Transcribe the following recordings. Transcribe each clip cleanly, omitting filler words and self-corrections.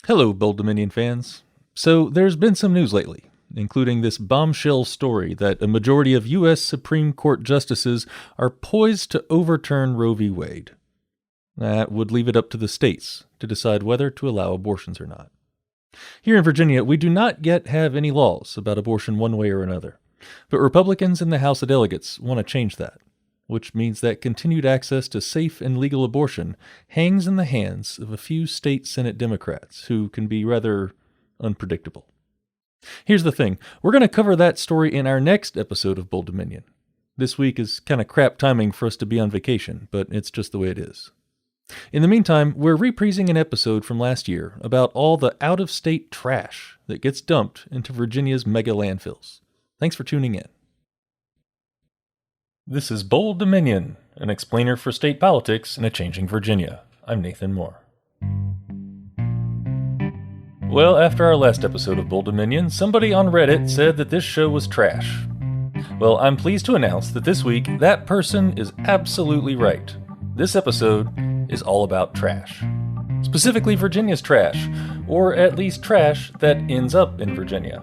Hello, Bold Dominion fans. So, there's been some news lately, including this bombshell story that a majority of U.S. Supreme Court justices are poised to overturn Roe v. Wade. That would leave it up to the states to decide whether to allow abortions or not. Here in Virginia, we do not yet have any laws about abortion one way or another, but Republicans in the House of Delegates want to change that, which means that continued access to safe and legal abortion hangs in the hands of a few state Senate Democrats who can be rather unpredictable. Here's the thing, we're going to cover that story in our next episode of Bold Dominion. This week is kind of crap timing for us to be on vacation, but it's just the way it is. In the meantime, we're reprising an episode from last year about all the out-of-state trash that gets dumped into Virginia's mega landfills. Thanks for tuning in. This is Bold Dominion, an explainer for state politics in a changing Virginia. I'm Nathan Moore. Well, after our last episode of Bold Dominion, somebody on Reddit said that this show was trash. Well, I'm pleased to announce that this week, that person is absolutely right. This episode is all about trash. Specifically Virginia's trash, or at least trash that ends up in Virginia.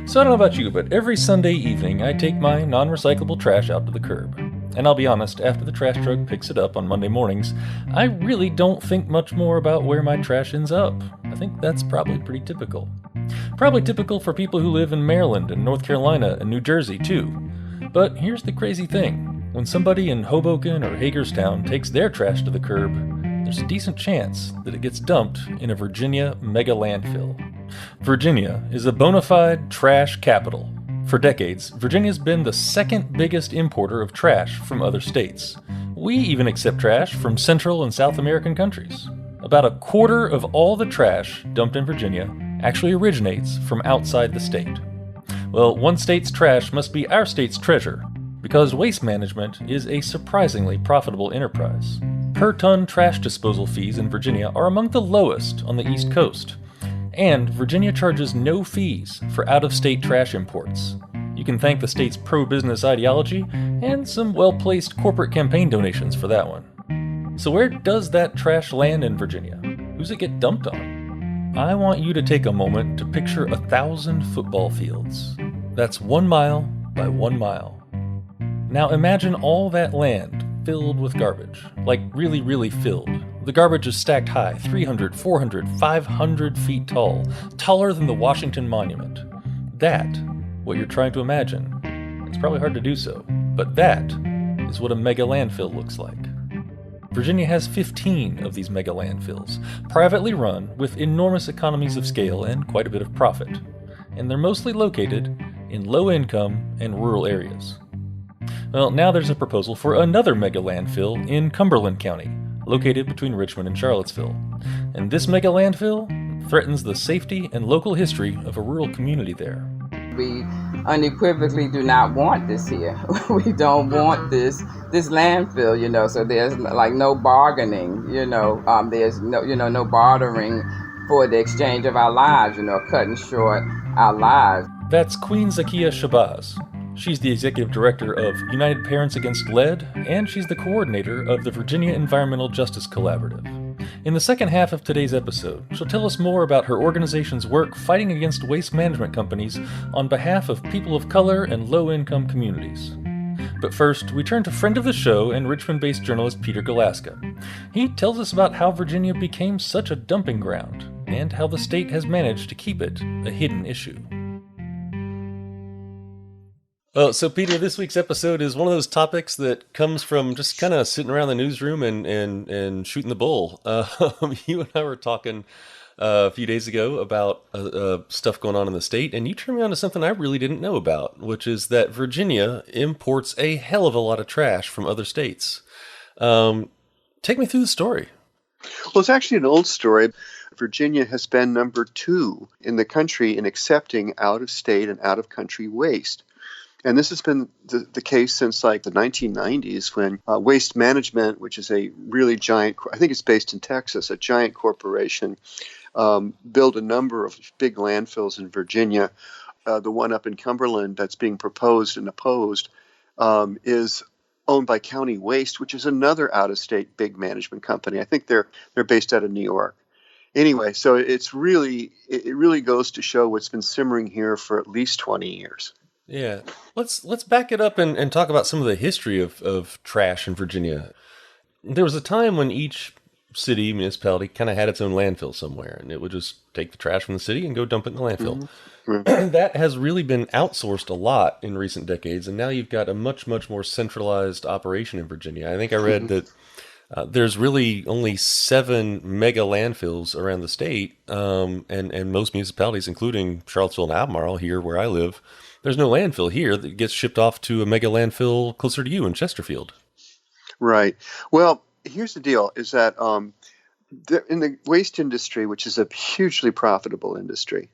So I don't know about you, but every Sunday evening I take my non-recyclable trash out to the curb. And I'll be honest, after the trash truck picks it up on Monday mornings, I really don't think much more about where my trash ends up. I think that's probably pretty typical. Probably typical for people who live in Maryland and North Carolina and New Jersey too. But here's the crazy thing. When somebody in Hoboken or Hagerstown takes their trash to the curb, there's a decent chance that it gets dumped in a Virginia mega landfill. Virginia is a bona fide trash capital. For decades, Virginia's been the second biggest importer of trash from other states. We even accept trash from Central and South American countries. About a quarter of all the trash dumped in Virginia actually originates from outside the state. Well, one state's trash must be our state's treasure, because waste management is a surprisingly profitable enterprise. Per-ton trash disposal fees in Virginia are among the lowest on the East Coast. And Virginia charges no fees for out-of-state trash imports. You can thank the state's pro-business ideology and some well-placed corporate campaign donations for that one. So where does that trash land in Virginia? Who's it get dumped on? I want you to take a moment to picture 1,000 football fields. That's 1 mile by 1 mile. Now imagine all that land filled with garbage, like really, really filled. The garbage is stacked high, 300, 400, 500 feet tall, taller than the Washington Monument. That, what you're trying to imagine, it's probably hard to do so, but that is what a mega landfill looks like. Virginia has 15 of these mega landfills, privately run with enormous economies of scale and quite a bit of profit. And they're mostly located in low-income and rural areas. Well, now there's a proposal for another mega landfill in Cumberland County, located between Richmond and Charlottesville. And this mega landfill threatens the safety and local history of a rural community there. We unequivocally do not want this here. We don't want this landfill, so there's like no bargaining, there's no bartering for the exchange of our lives, cutting short our lives. That's Queen Zakiya Shabazz. She's the executive director of United Parents Against Lead, and she's the coordinator of the Virginia Environmental Justice Collaborative. In the second half of today's episode, she'll tell us more about her organization's work fighting against waste management companies on behalf of people of color and low-income communities. But first, we turn to friend of the show and Richmond-based journalist Peter Galaska. He tells us about how Virginia became such a dumping ground, and how the state has managed to keep it a hidden issue. So Peter, this week's episode is one of those topics that comes from just kind of sitting around the newsroom and shooting the bull. You and I were talking a few days ago about stuff going on in the state, and you turned me on to something I really didn't know about, which is that Virginia imports a hell of a lot of trash from other states. Take me through the story. Well, it's actually an old story. Virginia has been number 2 in the country in accepting out-of-state and out-of-country waste. And this has been the case since like the 1990s when Waste Management, which is a really giant, I think it's based in Texas, a giant corporation, built a number of big landfills in Virginia. The one up in Cumberland that's being proposed and opposed is owned by County Waste, which is another out-of-state big management company. I think they're based out of New York. Anyway, so it really goes to show what's been simmering here for at least 20 years. Yeah. Let's back it up and talk about some of the history of trash in Virginia. There was a time when each city, municipality kind of had its own landfill somewhere, and it would just take the trash from the city and go dump it in the landfill. Mm-hmm. That has really been outsourced a lot in recent decades, and now you've got a much, much more centralized operation in Virginia. I think I read that there's really only 7 mega landfills around the state, and most municipalities, including Charlottesville and Albemarle here where I live, there's no landfill here that gets shipped off to a mega landfill closer to you in Chesterfield. Right. Well, here's the deal, is that in the waste industry, which is a hugely profitable industry,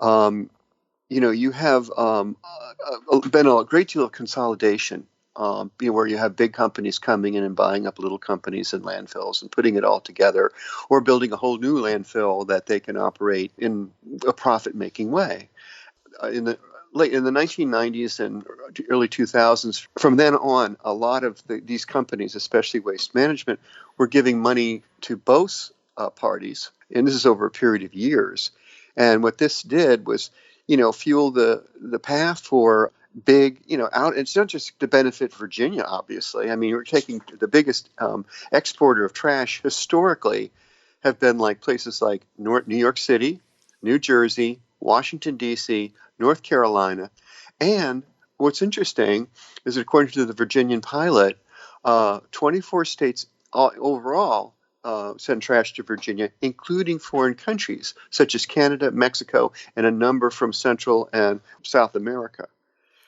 you have been a great deal of consolidation, where you have big companies coming in and buying up little companies and landfills and putting it all together, or building a whole new landfill that they can operate in a profit-making way. In the 1990s and early 2000s, from then on, a lot of these companies, especially Waste Management, were giving money to both parties, and this is over a period of years. And what this did was, fuel the path for big, out. It's not just to benefit Virginia, obviously. I mean, we're taking the biggest exporter of trash historically have been like places like New York City, New Jersey, Washington, D.C., North Carolina. And what's interesting is that according to the Virginian pilot, 24 states overall send trash to Virginia, including foreign countries such as Canada, Mexico, and a number from Central and South America.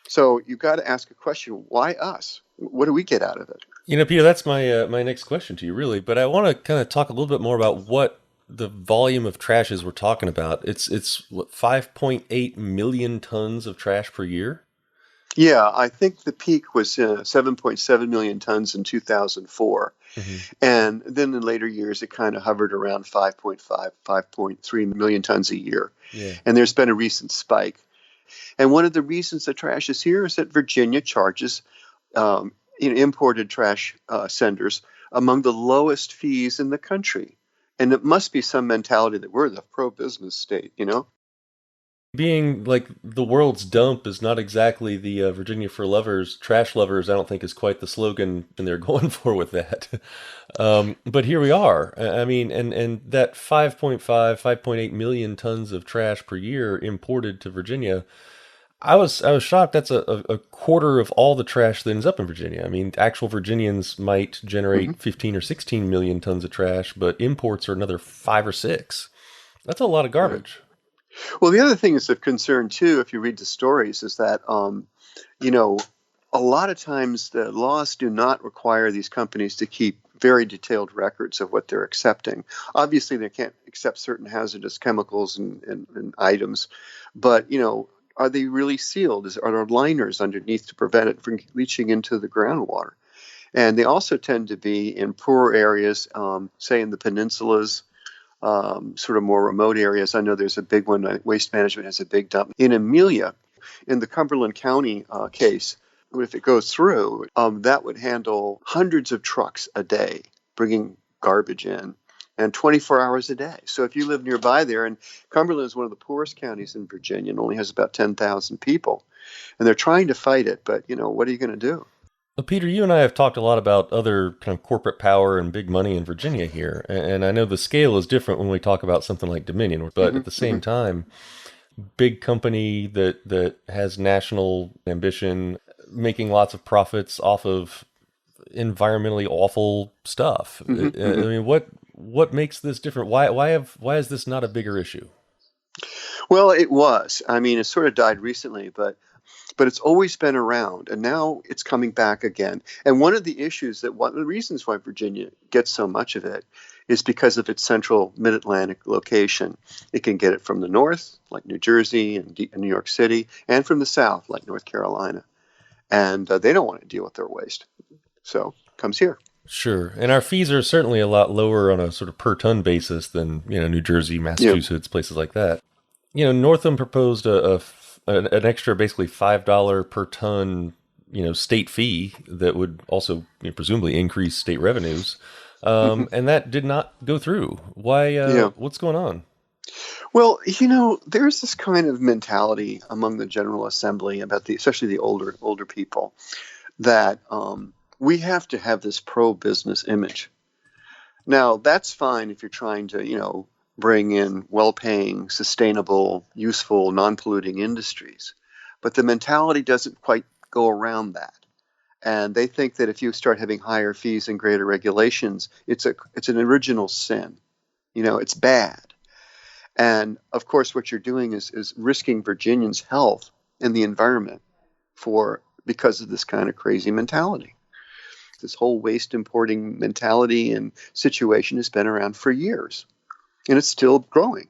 So you've got to ask a question, why us? What do we get out of it? Peter, that's my next question to you, really. But I want to kind of talk a little bit more about what the volume of trash is we're talking about. It's what, 5.8 million tons of trash per year? Yeah, I think the peak was 7.7 million tons in 2004. Mm-hmm. And then in later years, it kind of hovered around 5.3 million tons a year. Yeah. And there's been a recent spike. And one of the reasons that trash is here is that Virginia charges imported trash senders among the lowest fees in the country. And it must be some mentality that we're the pro-business state, Being like the world's dump is not exactly the Virginia for lovers. Trash lovers, I don't think, is quite the slogan and they're going for with that. But here we are. I mean, and that 5.8 million tons of trash per year imported to Virginia, I was shocked. That's a quarter of all the trash that ends up in Virginia. I mean, actual Virginians might generate 15 or 16 million tons of trash, but imports are another 5 or 6. That's a lot of garbage. Right. Well, the other thing is of concern, too, if you read the stories, is that, a lot of times the laws do not require these companies to keep very detailed records of what they're accepting. Obviously, they can't accept certain hazardous chemicals and items, but, are they really sealed? Are there liners underneath to prevent it from leaching into the groundwater? And they also tend to be in poorer areas, say in the peninsulas, sort of more remote areas. I know there's a big one. Waste Management has a big dump in Amelia. In the Cumberland County case, if it goes through, that would handle hundreds of trucks a day bringing garbage in, and 24 hours a day. So if you live nearby there, and Cumberland is one of the poorest counties in Virginia and only has about 10,000 people, and they're trying to fight it, but, what are you going to do? Well, Peter, you and I have talked a lot about other kind of corporate power and big money in Virginia here, and I know the scale is different when we talk about something like Dominion, but at the same time, big company that has national ambition, making lots of profits off of environmentally awful stuff. I mean, what makes this different? Why is this not a bigger issue? Well, it was. I mean, it sort of died recently, but it's always been around, and now it's coming back again. And one of the reasons why Virginia gets so much of it is because of its central mid-Atlantic location. It can get it from the north, like New Jersey and New York City, and from the south, like North Carolina. And they don't want to deal with their waste, so it comes here. Sure. And our fees are certainly a lot lower on a sort of per ton basis than, New Jersey, Massachusetts, places like that. Northam proposed an extra basically $5 per ton, state fee that would also presumably increase state revenues. Mhm. And that did not go through. Why? Yeah. What's going on? Well, there's this kind of mentality among the General Assembly about especially the older people, that we have to have this pro-business image. Now, that's fine if you're trying to, bring in well-paying, sustainable, useful, non-polluting industries. But the mentality doesn't quite go around that. And they think that if you start having higher fees and greater regulations, it's an original sin. It's bad. And of course, what you're doing is risking Virginians' health and the environment because of this kind of crazy mentality. This whole waste importing mentality and situation has been around for years, and it's still growing.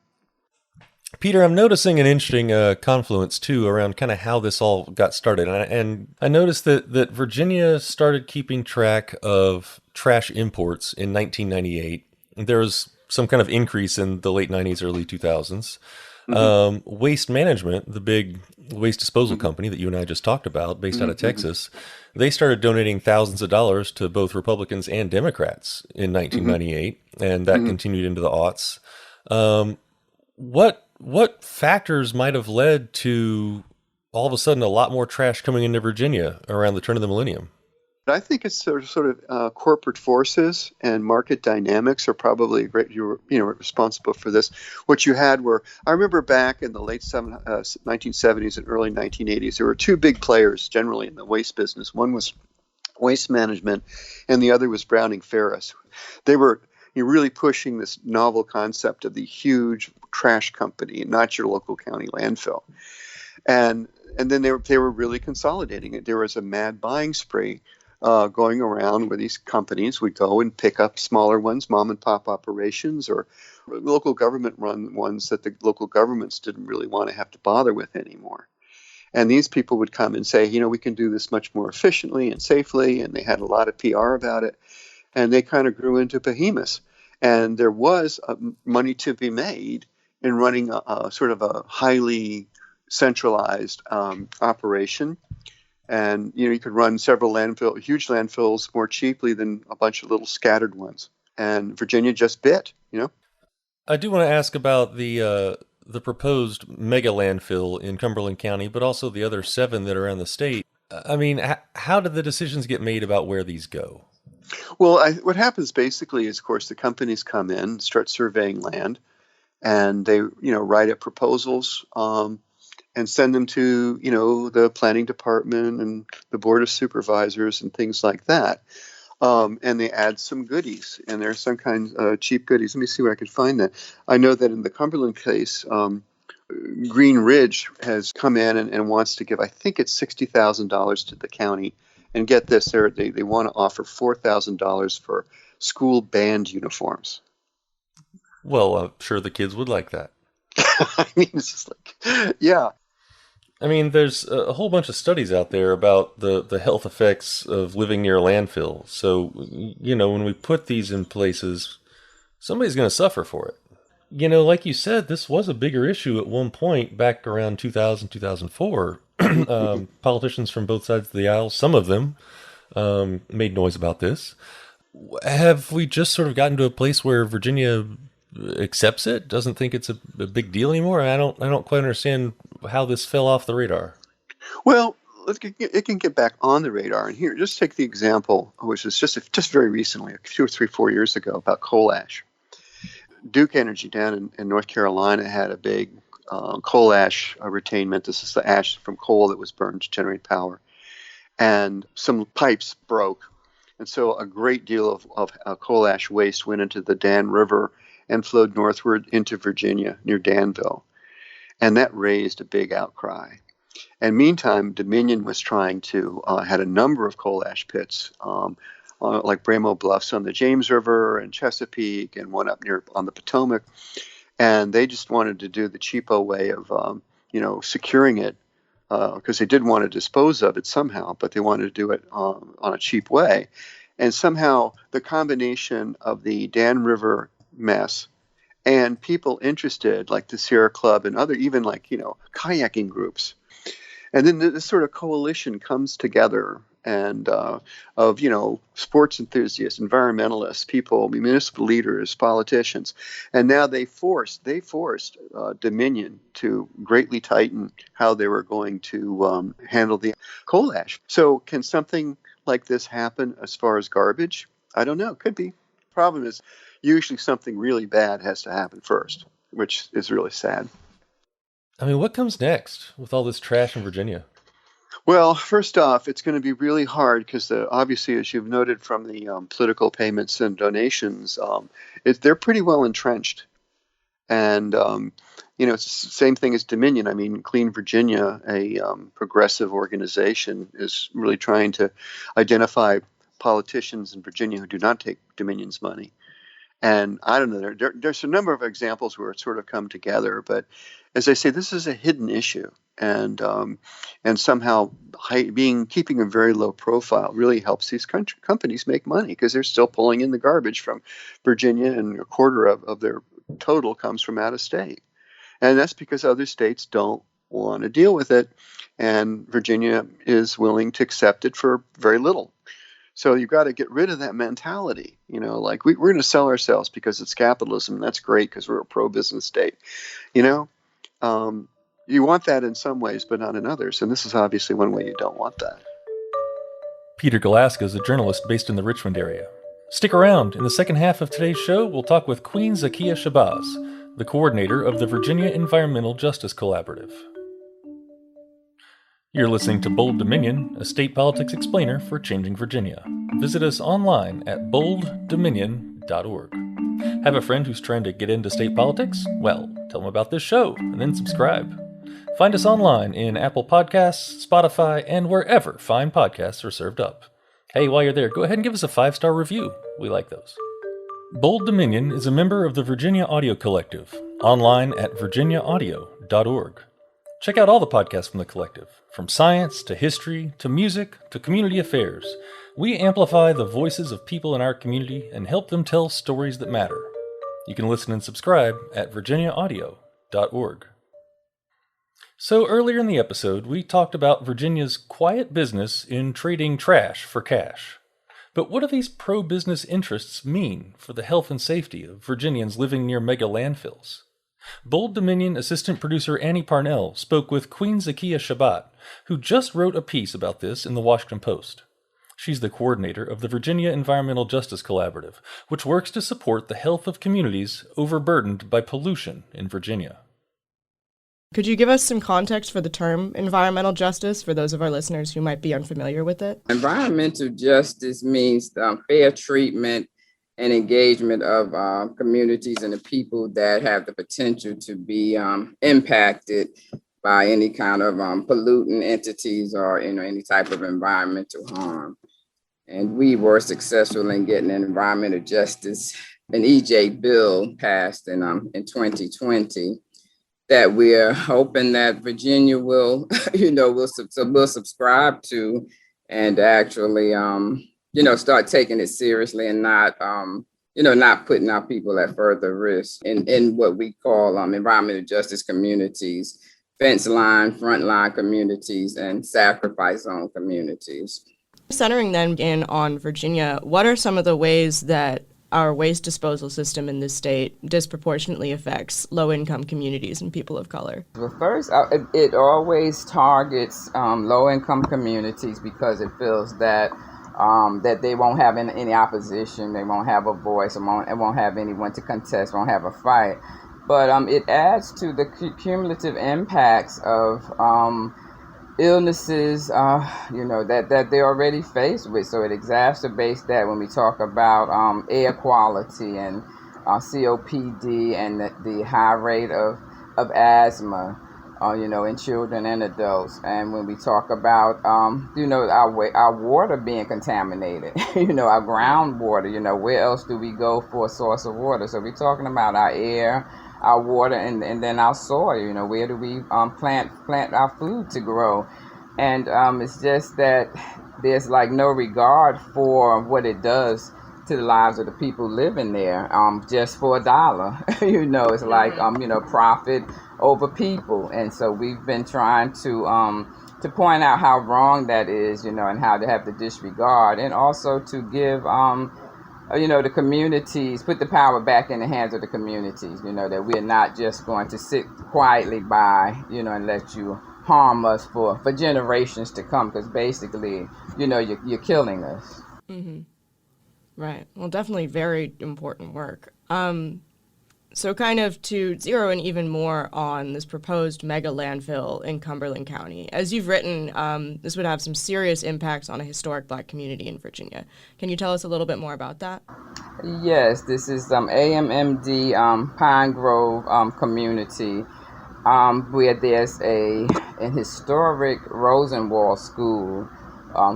Peter, I'm noticing an interesting confluence too around kind of how this all got started, and I noticed that Virginia started keeping track of trash imports in 1998. There was some kind of increase in the late 90s, early 2000s. Hmm. Waste Management, the big waste disposal Hmm. company that you and I just talked about, based out of Hmm. Texas, they started donating thousands of dollars to both Republicans and Democrats in Hmm. 1998, and that Hmm. continued into the aughts. Um, what factors might have led to all of a sudden a lot more trash coming into Virginia around the turn of the millennium? I think it's sort of corporate forces and market dynamics are probably responsible for this. What you had were, I remember back in the 1970s and early 1980s, there were two big players generally in the waste business. One was Waste Management, and the other was Browning Ferris. They were really pushing this novel concept of the huge trash company, not your local county landfill. And and then they were really consolidating it. There was a mad buying spree going around where these companies would go and pick up smaller ones, mom and pop operations, or local government run ones that the local governments didn't really want to have to bother with anymore. And these people would come and say, we can do this much more efficiently and safely. And they had a lot of PR about it. And they kind of grew into behemoths. And there was money to be made in running a sort of a highly centralized operation. And you could run several huge landfills more cheaply than a bunch of little scattered ones. And Virginia just bit. I do want to ask about the proposed mega landfill in Cumberland County, but also the other seven that are around the state. I mean, how did the decisions get made about where these go? Well, what happens basically is, of course, the companies come in, start surveying land, and they, write up proposals and send them to, the planning department and the board of supervisors and things like that. And they add some goodies, and there are some kinds of cheap goodies. Let me see where I can find that. I know that in the Cumberland case, Green Ridge has come in and wants to give, I think it's $60,000 to the county. And get this, they want to offer $4,000 for school band uniforms. Well, I'm sure the kids would like that. I mean, it's just like, yeah. I mean, there's a whole bunch of studies out there about the health effects of living near a landfill. So, when we put these in places, somebody's going to suffer for it. Like you said, this was a bigger issue at one point back around 2000, 2004. Politicians from both sides of the aisle, some of them, made noise about this. Have we just sort of gotten to a place where Virginia accepts it, doesn't think it's a big deal anymore? I don't quite understand how this fell off the radar. Well, it can get back on the radar. And here, just take the example, which is just very recently, 2 or 3, 4 years ago, about coal ash. Duke Energy down in North Carolina had a big coal ash retainment. This is the ash from coal that was burned to generate power. And some pipes broke. And so a great deal of coal ash waste went into the Dan River and flowed northward into Virginia near Danville. And that raised a big outcry. And meantime, Dominion was trying to, had a number of coal ash pits, like Bramo Bluffs on the James River and Chesapeake, and one up near on the Potomac. And they just wanted to do the cheapo way of, securing it, because they did want to dispose of it somehow, but they wanted to do it on a cheap way. And somehow the combination of the Dan River mess and people interested, like the Sierra Club and other, even like, kayaking groups. And then this sort of coalition comes together and of sports enthusiasts, environmentalists, people, municipal leaders, politicians, and now they forced Dominion to greatly tighten how they were going to handle the coal ash. So can something like this happen as far as garbage? I don't know. Could be. Problem is, usually something really bad has to happen first, which is really sad. I mean, what comes next with all this trash in Virginia? Well, first off, it's going to be really hard because obviously, as you've noted from the political payments and donations, they're pretty well entrenched. And, it's the same thing as Dominion. I mean, Clean Virginia, a progressive organization, is really trying to identify politicians in Virginia who do not take Dominion's money. And I don't know, there's a number of examples where it's sort of come together. But as I say, this is a hidden issue. And somehow keeping a very low profile really helps these companies make money because they're still pulling in the garbage from Virginia, and a quarter of their total comes from out of state. And that's because other states don't want to deal with it, and Virginia is willing to accept it for very little. So you've got to get rid of that mentality, like we're going to sell ourselves because it's capitalism. And that's great because we're a pro-business state, You want that in some ways, but not in others. And this is obviously one way you don't want that. Peter Galaska is a journalist based in the Richmond area. Stick around. In the second half of today's show, we'll talk with Queen Zakiya Shabazz, the coordinator of the Virginia Environmental Justice Collaborative. You're listening to Bold Dominion, a state politics explainer for Changing Virginia. Visit us online at bolddominion.org. Have a friend who's trying to get into state politics? Well, tell them about this show and then subscribe. Find us online in Apple Podcasts, Spotify, and wherever fine podcasts are served up. Hey, while you're there, go ahead and give us a 5-star review. We like those. Bold Dominion is a member of the Virginia Audio Collective, online at virginiaaudio.org. Check out all the podcasts from the collective, from science to history to music to community affairs. We amplify the voices of people in our community and help them tell stories that matter. You can listen and subscribe at virginiaaudio.org. So earlier in the episode, we talked about Virginia's quiet business in trading trash for cash. But what do these pro-business interests mean for the health and safety of Virginians living near mega landfills? Bold Dominion assistant producer Annie Parnell spoke with Queen Zakiya Shabazz, who just wrote a piece about this in the Washington Post. She's the coordinator of the Virginia Environmental Justice Collaborative, which works to support the health of communities overburdened by pollution in Virginia. Could you give us some context for the term environmental justice for those of our listeners who might be unfamiliar with it? Environmental justice means fair treatment and engagement of communities and the people that have the potential to be impacted by any kind of pollutant entities or any type of environmental harm. And we were successful in getting an environmental justice, an EJ bill passed in 2020 that we're hoping that Virginia will, will subscribe to and actually start taking it seriously and not putting our people at further risk in what we call environmental justice communities, fence line, front line communities, and sacrifice zone communities. Centering then in on Virginia, what are some of the ways that our waste disposal system in this state disproportionately affects low-income communities and people of color? Well, first, it always targets low-income communities because it feels that they won't have any opposition, they won't have a voice, it won't have anyone to contest, won't have a fight. But it adds to the cumulative impacts of illnesses, that they're already faced with. So it exacerbates that when we talk about air quality and COPD and the high rate of asthma, in children and adults. And when we talk about, our water being contaminated, our groundwater, where else do we go for a source of water? So we're talking about our air, our water, and then our soil, where do we plant our food to grow? And it's just that there's no regard for what it does to the lives of the people living there, just for $1. It's profit over people. And so we've been trying to to point out how wrong that is, and how to have the disregard, and also to give the communities, put the power back in the hands of the communities, that we're not just going to sit quietly by, and let you harm us for generations to come, because basically, you're killing us. Mm-hmm. Right. Well, definitely very important work. So kind of to zero in even more on this proposed mega landfill in Cumberland County. As you've written, this would have some serious impacts on a historic Black community in Virginia. Can you tell us a little bit more about that? Yes, this is AMMD Pine Grove community, where there's an historic Rosenwald school,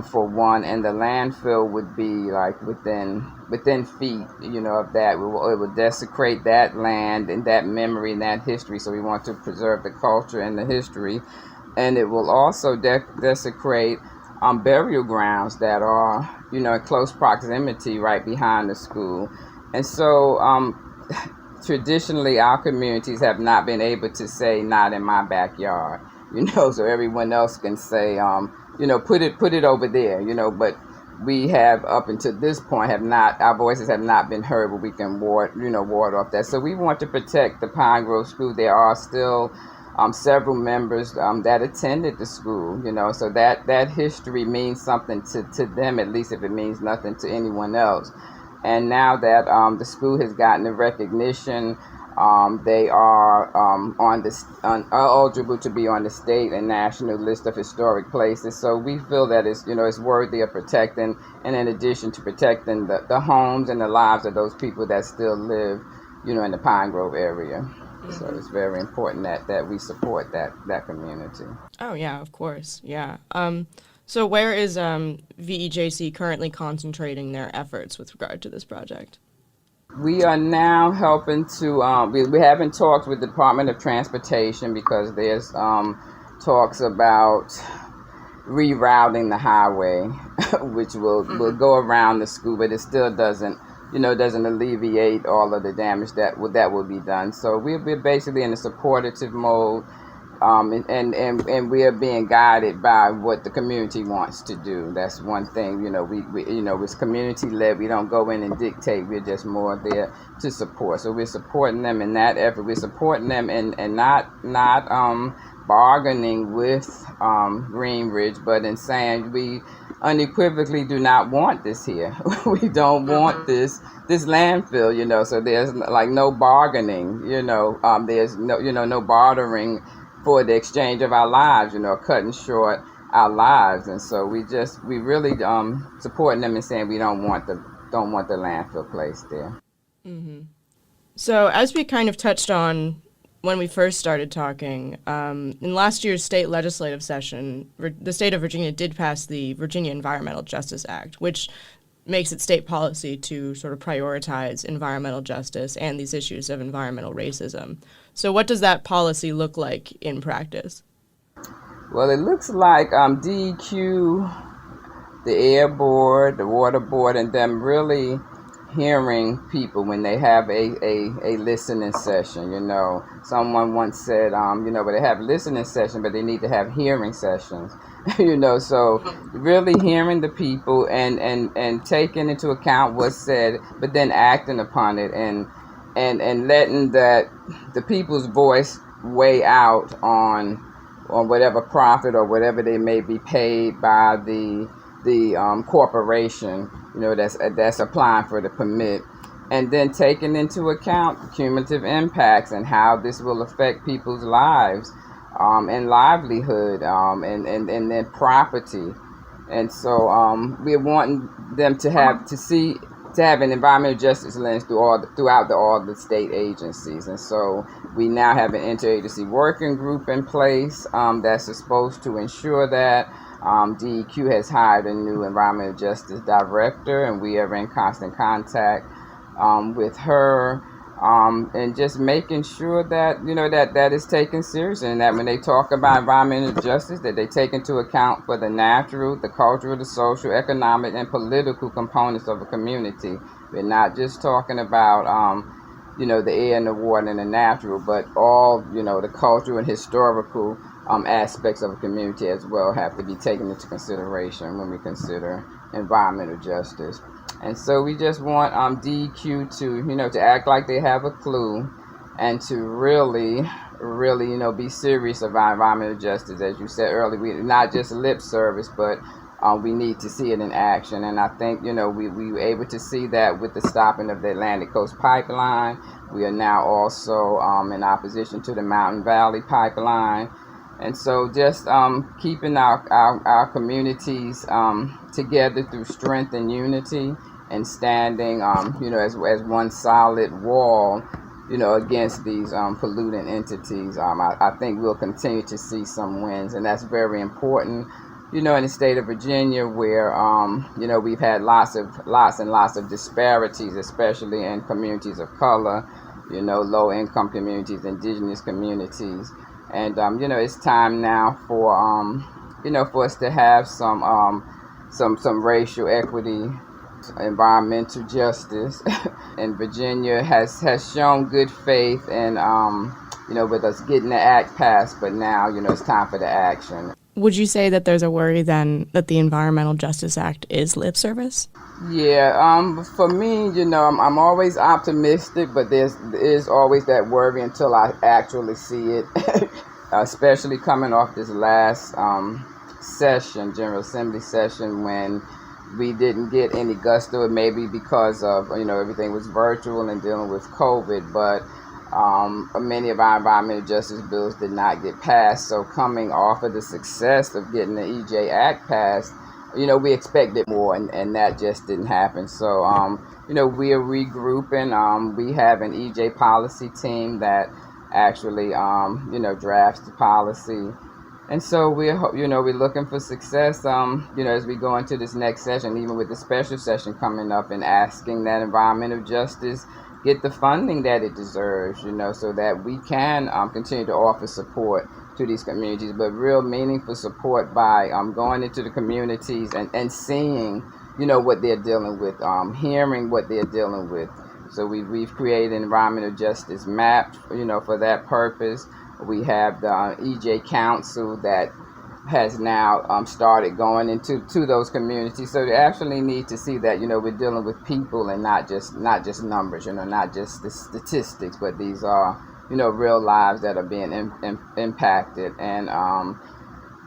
for one, and the landfill would be like within feet, of that. It will desecrate that land and that memory and that history. So we want to preserve the culture and the history, and it will also desecrate burial grounds that are, in close proximity right behind the school. And so traditionally our communities have not been able to say, not in my backyard, so everyone else can say, put it over there, but we have up until this point our voices have not been heard where we can ward off that. So we want to protect the Pine Grove School. There are still several members that attended the school, so that history means something to them, at least if it means nothing to anyone else. And now that the school has gotten the recognition, they are eligible to be on the state and national list of historic places. So we feel that it's worthy of protecting, and in addition to protecting the homes and the lives of those people that still live, in the Pine Grove area. Mm-hmm. So it's very important that we support that community. Oh yeah, of course, yeah. So where is VEJC currently concentrating their efforts with regard to this project? We are now helping to, we haven't talked with the Department of Transportation because there's talks about rerouting the highway, which will go around the school, but it still doesn't alleviate all of the damage that will be done. So we're basically in a supportive mode. And we are being guided by what the community wants to do. That's one thing, we it's community led. We don't go in and dictate. We're just more there to support. So we're supporting them in that effort. We're supporting them and not bargaining with Greenridge, but in saying we unequivocally do not want this here. We don't want this landfill, so there's like no bargaining, there's no bartering for the exchange of our lives, cutting short our lives. And so we really supporting them and saying we don't want the landfill placed there. Mm-hmm. So as we kind of touched on when we first started talking, in last year's state legislative session, the state of Virginia did pass the Virginia Environmental Justice Act, which makes it state policy to sort of prioritize environmental justice and these issues of environmental racism. So what does that policy look like in practice? Well, it looks like DEQ, the Air Board, the Water Board, and them really hearing people when they have a listening session. Someone once said, but they have listening session, but they need to have hearing sessions. So really hearing the people and taking into account what's said, but then acting upon it and letting the people's voice weigh out on whatever profit or whatever they may be paid by the corporation, that's applying for the permit, and then taking into account the cumulative impacts and how this will affect people's lives, and livelihood, and then property. And so we're wanting them to have an environmental justice lens throughout all the state agencies. And so we now have an interagency working group in place that's supposed to ensure that. DEQ has hired a new environmental justice director, and we are in constant contact with her, and just making sure that that is taken seriously, and that when they talk about environmental justice, that they take into account for the natural, the cultural, the social, economic, and political components of a community. We're not just talking about the air and the water and the natural, but all the cultural and historical aspects of a community as well have to be taken into consideration when we consider environmental justice. And so we just want DEQ to act like they have a clue and to really, be serious about environmental justice. As you said earlier, we not just lip service, but we need to see it in action. And I think, we were able to see that with the stopping of the Atlantic Coast Pipeline. We are now also in opposition to the Mountain Valley Pipeline. And so just keeping our communities together through strength and unity and standing, as one solid wall, against these polluting entities. I think we'll continue to see some wins, and that's very important. In the state of Virginia, where we've had lots and lots of disparities, especially in communities of color, low-income communities, indigenous communities, and it's time now for for us to have some racial equity, environmental justice, and Virginia has shown good faith and with us getting the act passed, but now it's time for the action. Would you say that there's a worry then that the Environmental Justice Act is lip service? Yeah, for me, I'm always optimistic, but there is always that worry until I actually see it, especially coming off this last session, General Assembly session, when we didn't get any gusto, maybe because of, everything was virtual and dealing with COVID, but many of our environmental justice bills did not get passed. So coming off of the success of getting the EJ Act passed, we expected more, and that just didn't happen. So, we are regrouping. We have an EJ policy team that actually, drafts the policy. And so we're looking for success, as we go into this next session, even with the special session coming up, and asking that environmental justice get the funding that it deserves, so that we can continue to offer support to these communities, but real meaningful support by going into the communities and seeing, what they're dealing with, hearing what they're dealing with. So we've created an environmental justice map, for that purpose. We have the EJ Council that has now started going into those communities. So they actually need to see that, we're dealing with people and not just numbers, not just the statistics, but these are, real lives that are being impacted. And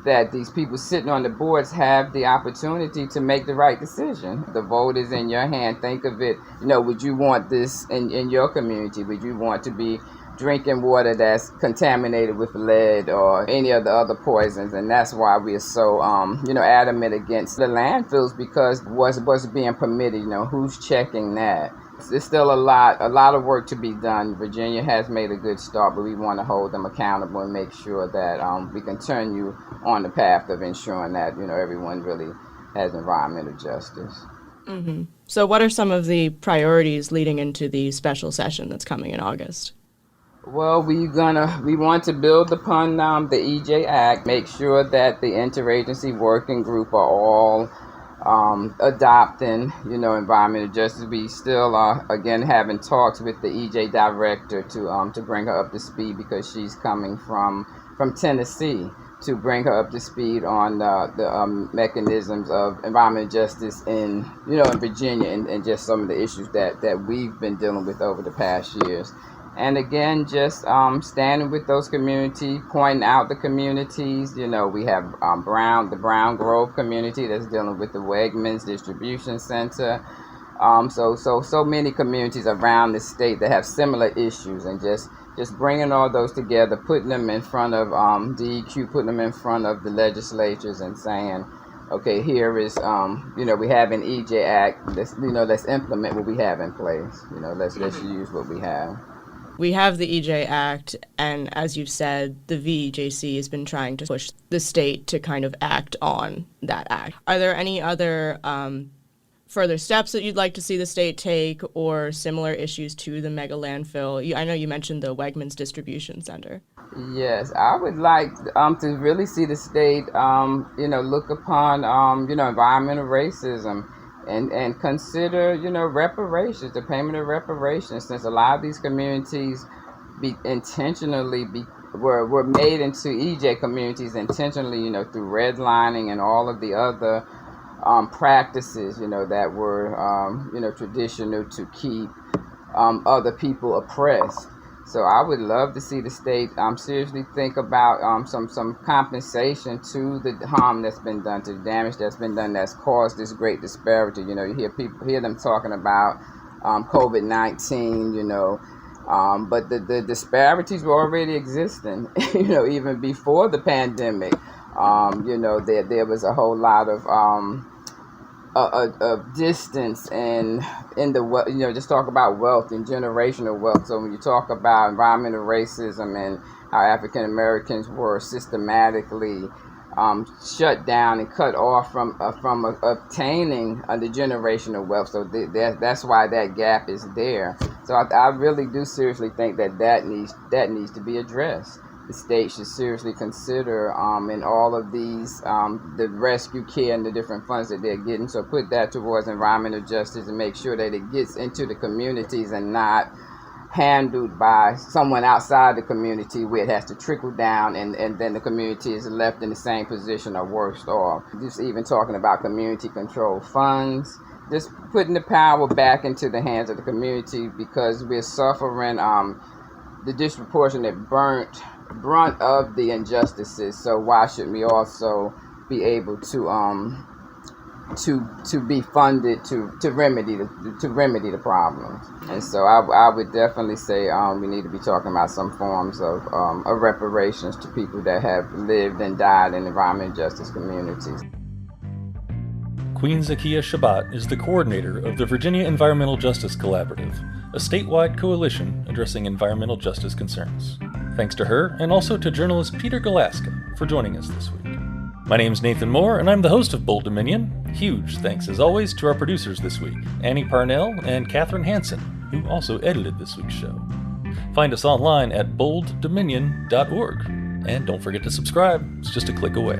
that these people sitting on the boards have the opportunity to make the right decision. The vote is in your hand. Think of it, would you want this in your community? Would you want to be drinking water that's contaminated with lead or any of the other poisons? And that's why we are so, adamant against the landfills, because what's being permitted, who's checking that? There's still a lot of work to be done. Virginia has made a good start, but we want to hold them accountable and make sure that we continue on the path of ensuring that, everyone really has environmental justice. Mm-hmm. So what are some of the priorities leading into the special session that's coming in August? Well, we want to build upon the EJ Act, make sure that the interagency working group are all adopting, environmental justice. We still are, again, having talks with the EJ director to bring her up to speed, because she's coming from Tennessee, to bring her up to speed on the mechanisms of environmental justice in Virginia, and just some of the issues that we've been dealing with over the past years. And again, just standing with those communities, pointing out the communities. We have the Brown Grove community that's dealing with the Wegmans distribution center. So many communities around the state that have similar issues, and just bringing all those together, putting them in front of DEQ, putting them in front of the legislatures, and saying, okay, here is, we have an EJ Act. Let's implement what we have in place. Let's use what we have. We have the EJ Act, and as you've said, the VEJC has been trying to push the state to kind of act on that act. Are there any other further steps that you'd like to see the state take, or similar issues to the mega landfill? I know you mentioned the Wegmans distribution center. Yes, I would like to really see the state, look upon, environmental racism. And consider, reparations, the payment of reparations, since a lot of these communities intentionally were made into EJ communities intentionally, through redlining and all of the other practices, that were, traditional to keep other people oppressed. So I would love to see the state seriously think about some compensation to the harm that's been done, to the damage that's been done, that's caused this great disparity. You hear them talking about COVID-19, but the disparities were already existing, even before the pandemic. There was a whole lot of distance and in the just talk about wealth and generational wealth. So when you talk about environmental racism and how African Americans were systematically shut down and cut off from obtaining the generational wealth, so that's why that gap is there. So I really do seriously think that needs to be addressed. The state should seriously consider in all of these the rescue care and the different funds that they're getting. So put that towards environmental justice and make sure that it gets into the communities and not handled by someone outside the community where it has to trickle down and then the community is left in the same position or worse off. Just even talking about community control funds, just putting the power back into the hands of the community, because we're suffering the disproportionate brunt of the injustices. So why shouldn't we also be able to be funded to remedy the problems? And so I would definitely say we need to be talking about some forms of reparations to people that have lived and died in environmental justice communities. Queen Zakiya Shabbat is the coordinator of the Virginia Environmental Justice Collaborative, a statewide coalition addressing environmental justice concerns. Thanks to her, and also to journalist Peter Galaska for joining us this week. My name's Nathan Moore, and I'm the host of Bold Dominion. Huge thanks, as always, to our producers this week, Annie Parnell and Katherine Hansen, who also edited this week's show. Find us online at bolddominion.org. And don't forget to subscribe, it's just a click away.